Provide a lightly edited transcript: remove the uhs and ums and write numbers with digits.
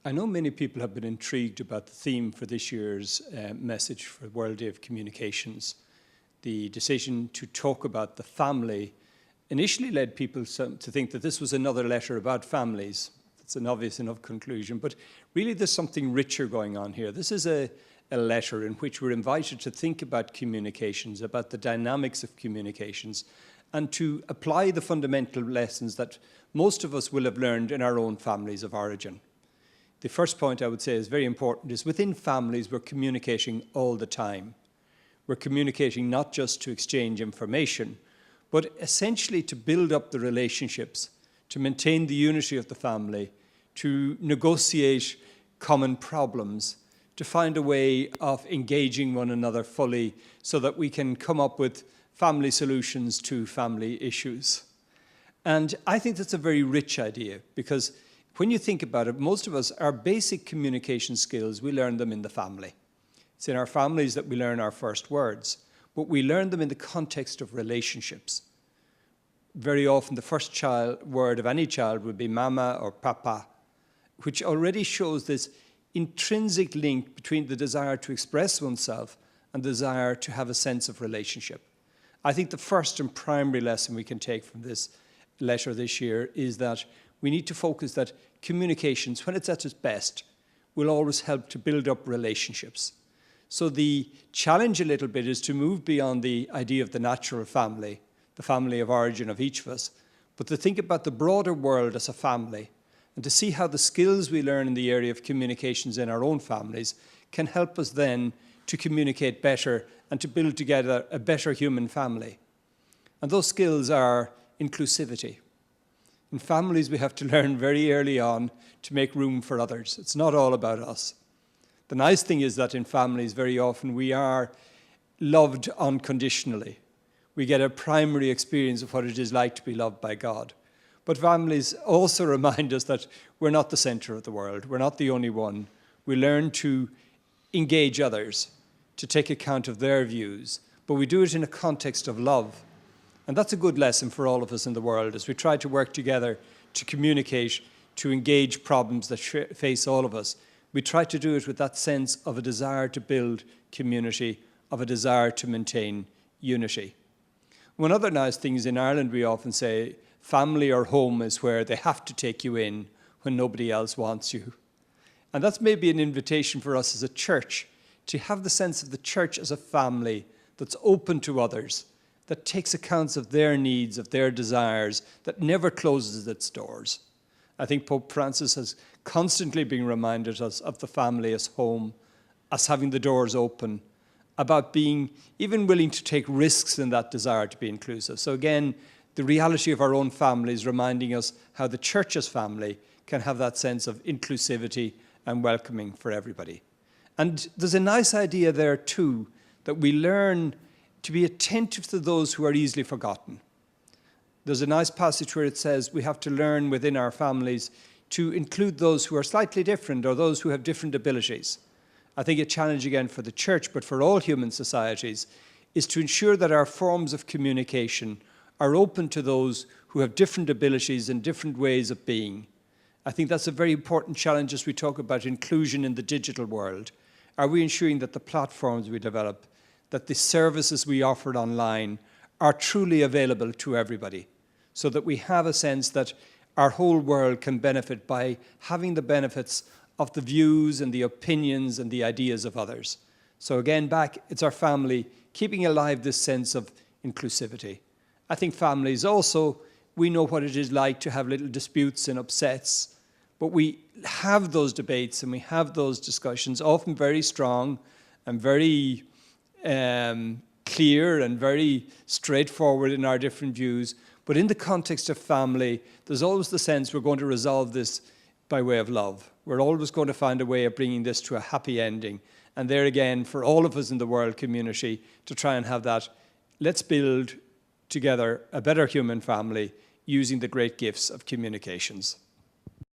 I know many people have been intrigued about the theme for this year's message for World Day of Communications. The decision to talk about the family initially led people to think that this was another letter about families. It's an obvious enough conclusion, but really there's something richer going on here. This is a letter in which we're invited to think about communications, about the dynamics of communications, and to apply the fundamental lessons that most of us will have learned in our own families of origin. The first point I would say is very important is within families we're communicating all the time. We're communicating not just to exchange information, but essentially to build up the relationships, to maintain the unity of the family, to negotiate common problems, to find a way of engaging one another fully so that we can come up with family solutions to family issues. And I think that's a very rich idea because when you think about it, most of us, our basic communication skills, we learn them in the family. It's in our families that we learn our first words, but we learn them in the context of relationships. Very often the first word of any child would be mama or papa, which already shows this intrinsic link between the desire to express oneself and the desire to have a sense of relationship. I think the first and primary lesson we can take from this letter this year is that we need to focus that communications, when it's at its best, will always help to build up relationships. So the challenge a little bit is to move beyond the idea of the natural family, the family of origin of each of us, but to think about the broader world as a family and to see how the skills we learn in the area of communications in our own families can help us then to communicate better and to build together a better human family. And those skills are inclusivity. In families, we have to learn very early on to make room for others. It's not all about us. The nice thing is that in families, very often we are loved unconditionally. We get a primary experience of what it is like to be loved by God. But families also remind us that we're not the center of the world. We're not the only one. We learn to engage others, to take account of their views, but we do it in a context of love. And that's a good lesson for all of us in the world as we try to work together to communicate, to engage problems that face all of us. We try to do it with that sense of a desire to build community, of a desire to maintain unity. One other nice thing is in Ireland we often say family or home is where they have to take you in when nobody else wants you. And that's maybe an invitation for us as a church to have the sense of the church as a family that's open to others, that takes account of their needs, of their desires, that never closes its doors. I think Pope Francis has constantly been reminded us of the family as home, as having the doors open, about being even willing to take risks in that desire to be inclusive. So again, the reality of our own family is reminding us how the church as family can have that sense of inclusivity and welcoming for everybody. And there's a nice idea there too, that we learn to be attentive to those who are easily forgotten. There's a nice passage where it says we have to learn within our families to include those who are slightly different or those who have different abilities. I think a challenge again for the church, but for all human societies, is to ensure that our forms of communication are open to those who have different abilities and different ways of being. I think that's a very important challenge as we talk about inclusion in the digital world. Are we ensuring that the platforms we develop, that the services we offer online are truly available to everybody, so that we have a sense that our whole world can benefit by having the benefits of the views and the opinions and the ideas of others. So again, back, it's our family keeping alive this sense of inclusivity. I think families also, we know what it is like to have little disputes and upsets, but we have those debates and we have those discussions, often very strong and very clear and very straightforward in our different views. But in the context of family, there's always the sense we're going to resolve this by way of love. We're always going to find a way of bringing this to a happy ending. And there again, for all of us in the world community, to try and have that, let's build together a better human family using the great gifts of communications.